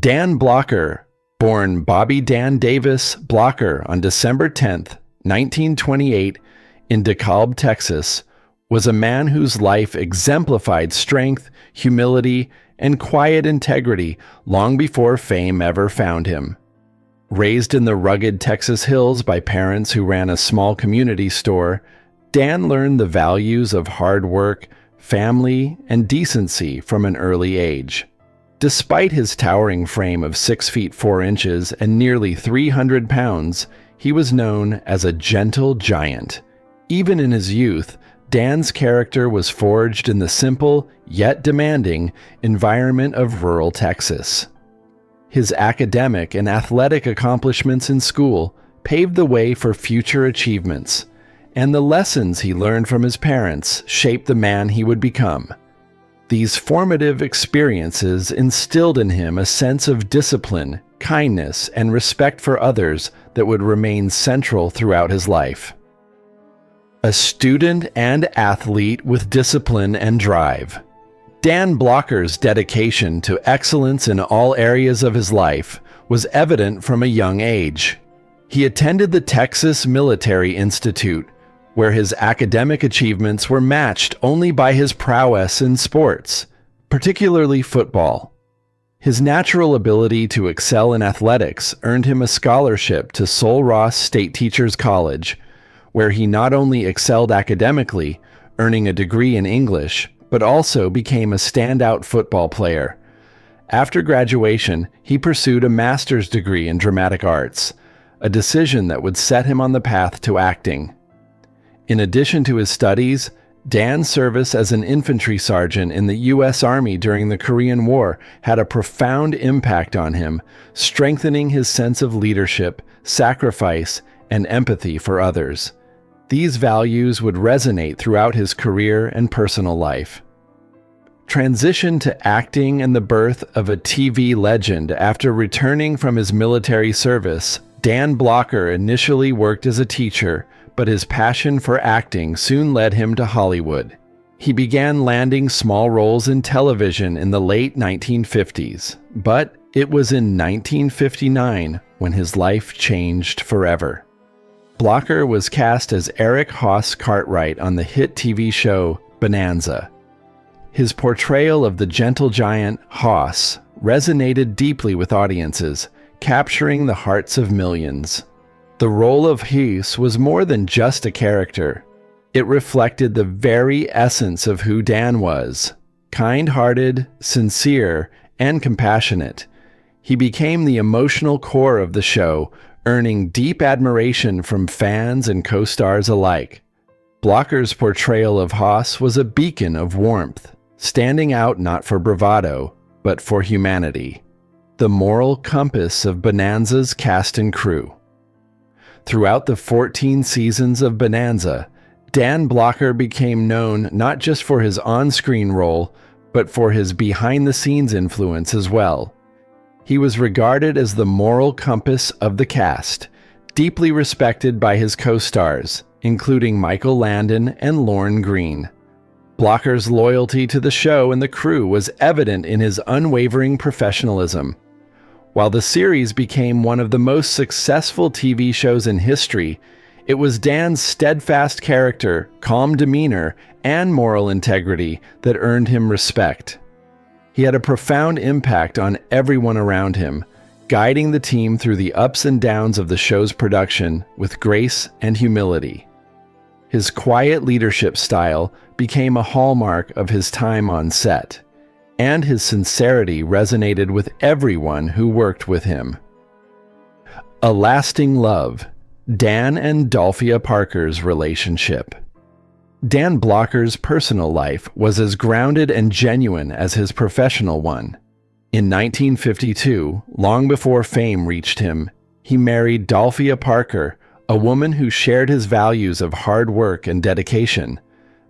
Dan Blocker, born Bobby Dan Davis Blocker on December 10th, 1928, in DeKalb, Texas, was a man whose life exemplified strength, humility, and quiet integrity long before fame ever found him. Raised in the rugged Texas hills by parents who ran a small community store, Dan learned the values of hard work, family, and decency from an early age. Despite his towering frame of 6 feet 4 inches and nearly 300 pounds, he was known as a gentle giant. Even in his youth, Dan's character was forged in the simple, yet demanding, environment of rural Texas. His academic and athletic accomplishments in school paved the way for future achievements, and the lessons he learned from his parents shaped the man he would become. These formative experiences instilled in him a sense of discipline, kindness, and respect for others that would remain central throughout his life. A student and athlete with discipline and drive, Dan Blocker's dedication to excellence in all areas of his life was evident from a young age. He attended the Texas Military Institute, where his academic achievements were matched only by his prowess in sports, particularly football. His natural ability to excel in athletics earned him a scholarship to Sul Ross State Teachers College, where he not only excelled academically, earning a degree in English, but also became a standout football player. After graduation, he pursued a master's degree in dramatic arts, a decision that would set him on the path to acting. In addition to his studies, Dan's service as an infantry sergeant in the U.S. Army during the Korean War had a profound impact on him, strengthening his sense of leadership, sacrifice, and empathy for others. These values would resonate throughout his career and personal life. Transition to acting and the birth of a TV legend. After returning from his military service, Dan Blocker initially worked as a teacher, but his passion for acting soon led him to Hollywood. He began landing small roles in television in the late 1950s, but it was in 1959 when his life changed forever. Blocker was cast as Eric Hoss Cartwright on the hit TV show Bonanza. His portrayal of the gentle giant Hoss resonated deeply with audiences, capturing the hearts of millions. The role of Hoss was more than just a character. It reflected the very essence of who Dan was: kind-hearted, sincere, and compassionate. He became the emotional core of the show, earning deep admiration from fans and co-stars alike. Blocker's portrayal of Hoss was a beacon of warmth, standing out not for bravado, but for humanity. The moral compass of Bonanza's cast and crew. Throughout the 14 seasons of Bonanza, Dan Blocker became known not just for his on-screen role, but for his behind-the-scenes influence as well. He was regarded as the moral compass of the cast, deeply respected by his co-stars, including Michael Landon and Lorne Greene. Blocker's loyalty to the show and the crew was evident in his unwavering professionalism. While the series became one of the most successful TV shows in history, it was Dan's steadfast character, calm demeanor, and moral integrity that earned him respect. He had a profound impact on everyone around him, guiding the team through the ups and downs of the show's production with grace and humility. His quiet leadership style became a hallmark of his time on set, and his sincerity resonated with everyone who worked with him. A lasting love. Dan and Dolphia Parker's relationship. Dan Blocker's personal life was as grounded and genuine as his professional one. In 1952, long before fame reached him, he married Dolphia Parker, a woman who shared his values of hard work and dedication.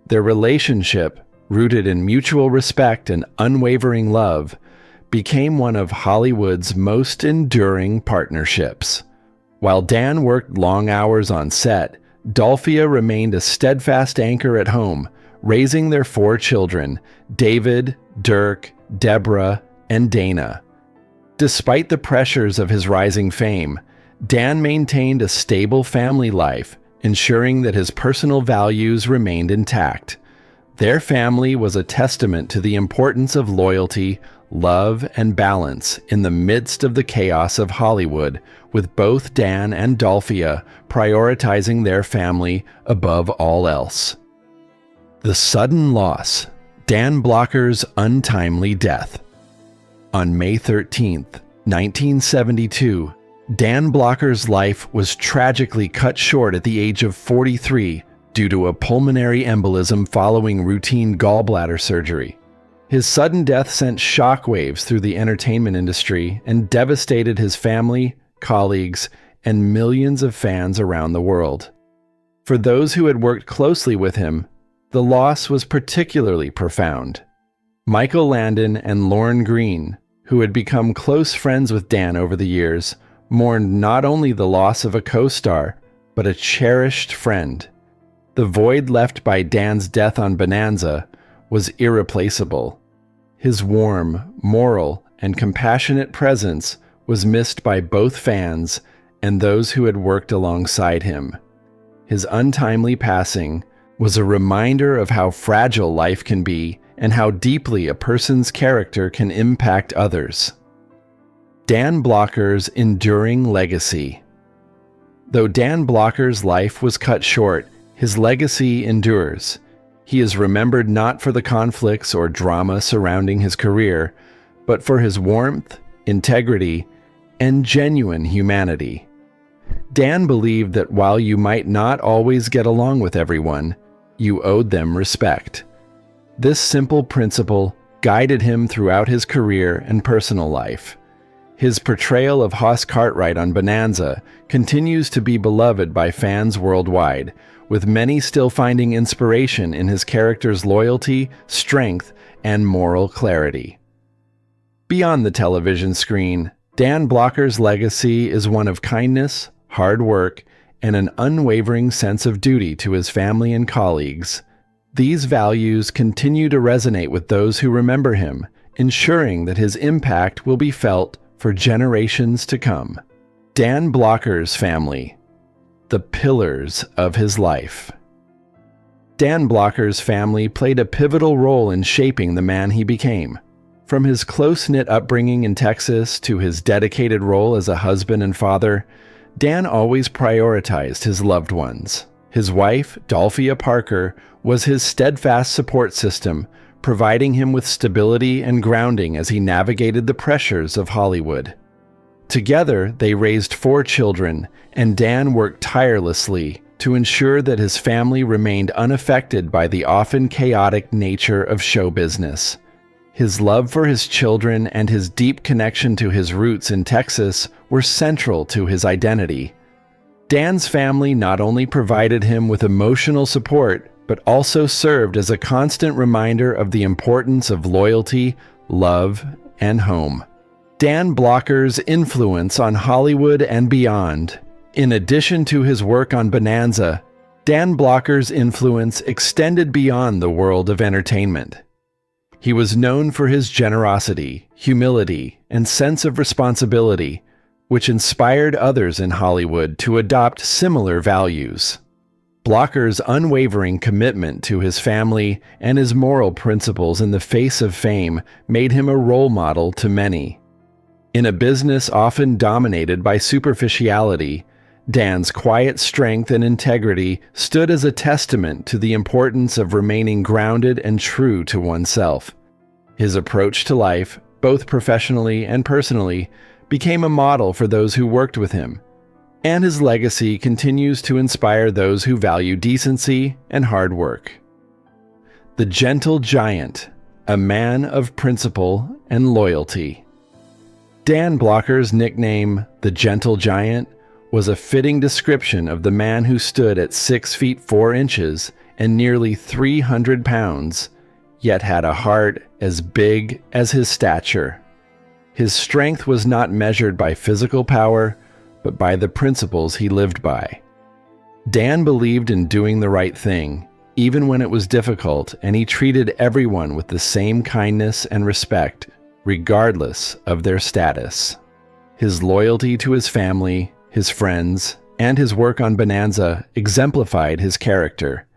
Their relationship, rooted in mutual respect and unwavering love, became one of Hollywood's most enduring partnerships. While Dan worked long hours on set, Dolphia remained a steadfast anchor at home, raising their 4 children, David, Dirk, Deborah, and Dana. Despite the pressures of his rising fame, Dan maintained a stable family life, ensuring that his personal values remained intact. Their family was a testament to the importance of loyalty, love, and balance in the midst of the chaos of Hollywood, with both Dan and Dolphia prioritizing their family above all else. The sudden loss. Dan Blocker's untimely death. On May 13, 1972, Dan Blocker's life was tragically cut short at the age of 43 due to a pulmonary embolism following routine gallbladder surgery. His sudden death sent shockwaves through the entertainment industry and devastated his family, colleagues, and millions of fans around the world. For those who had worked closely with him, the loss was particularly profound. Michael Landon and Lorne Greene, who had become close friends with Dan over the years, mourned not only the loss of a co-star, but a cherished friend. The void left by Dan's death on Bonanza was irreplaceable. His warm, moral, and compassionate presence was missed by both fans and those who had worked alongside him. His untimely passing was a reminder of how fragile life can be and how deeply a person's character can impact others. Dan Blocker's enduring legacy. Though Dan Blocker's life was cut short, his legacy endures. He is remembered not for the conflicts or drama surrounding his career, but for his warmth, integrity, and genuine humanity. Dan believed that while you might not always get along with everyone, you owed them respect. This simple principle guided him throughout his career and personal life. His portrayal of Hoss Cartwright on Bonanza continues to be beloved by fans worldwide, with many still finding inspiration in his character's loyalty, strength, and moral clarity. Beyond the television screen, Dan Blocker's legacy is one of kindness, hard work, and an unwavering sense of duty to his family and colleagues. These values continue to resonate with those who remember him, ensuring that his impact will be felt for generations to come. Dan Blocker's family. The pillars of his life. Dan Blocker's family played a pivotal role in shaping the man he became. From his close-knit upbringing in Texas to his dedicated role as a husband and father, Dan always prioritized his loved ones. His wife, Dolphia Parker, was his steadfast support system, providing him with stability and grounding as he navigated the pressures of Hollywood. Together, they raised 4 children, and Dan worked tirelessly to ensure that his family remained unaffected by the often chaotic nature of show business. His love for his children and his deep connection to his roots in Texas were central to his identity. Dan's family not only provided him with emotional support, but also served as a constant reminder of the importance of loyalty, love, and home. Dan Blocker's influence on Hollywood and beyond. In addition to his work on Bonanza, Dan Blocker's influence extended beyond the world of entertainment. He was known for his generosity, humility, and sense of responsibility, which inspired others in Hollywood to adopt similar values. Blocker's unwavering commitment to his family and his moral principles in the face of fame made him a role model to many. In a business often dominated by superficiality, Dan's quiet strength and integrity stood as a testament to the importance of remaining grounded and true to oneself. His approach to life, both professionally and personally, became a model for those who worked with him, and his legacy continues to inspire those who value decency and hard work. The Gentle Giant, a man of principle and loyalty. Dan Blocker's nickname, the Gentle Giant, was a fitting description of the man who stood at 6 feet 4 inches and nearly 300 pounds, yet had a heart as big as his stature. His strength was not measured by physical power, but by the principles he lived by. Dan believed in doing the right thing, even when it was difficult, and he treated everyone with the same kindness and respect, regardless of their status. His loyalty to his family, his friends, and his work on Bonanza exemplified his character.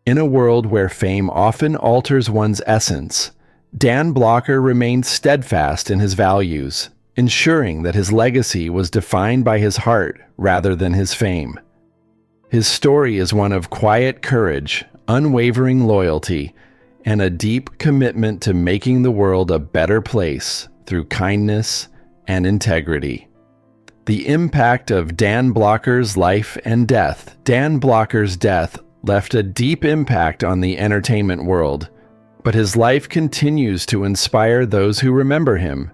In a world where fame often alters one's essence, Dan Blocker remained steadfast in his values, ensuring that his legacy was defined by his heart rather than his fame. His story is one of quiet courage, unwavering loyalty, and a deep commitment to making the world a better place through kindness and integrity. The impact of Dan Blocker's life and death. Dan Blocker's death left a deep impact on the entertainment world, but his life continues to inspire those who remember him.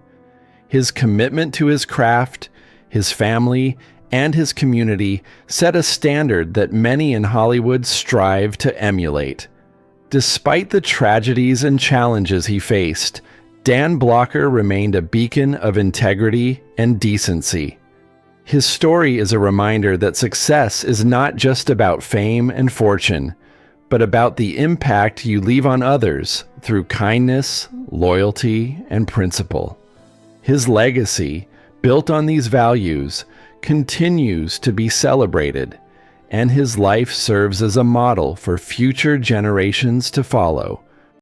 His commitment to his craft, his family, and his community set a standard that many in Hollywood strive to emulate. Despite the tragedies and challenges he faced, Dan Blocker remained a beacon of integrity and decency. His story is a reminder that success is not just about fame and fortune, but about the impact you leave on others through kindness, loyalty, and principle. His legacy, built on these values, continues to be celebrated, and his life serves as a model for future generations to follow.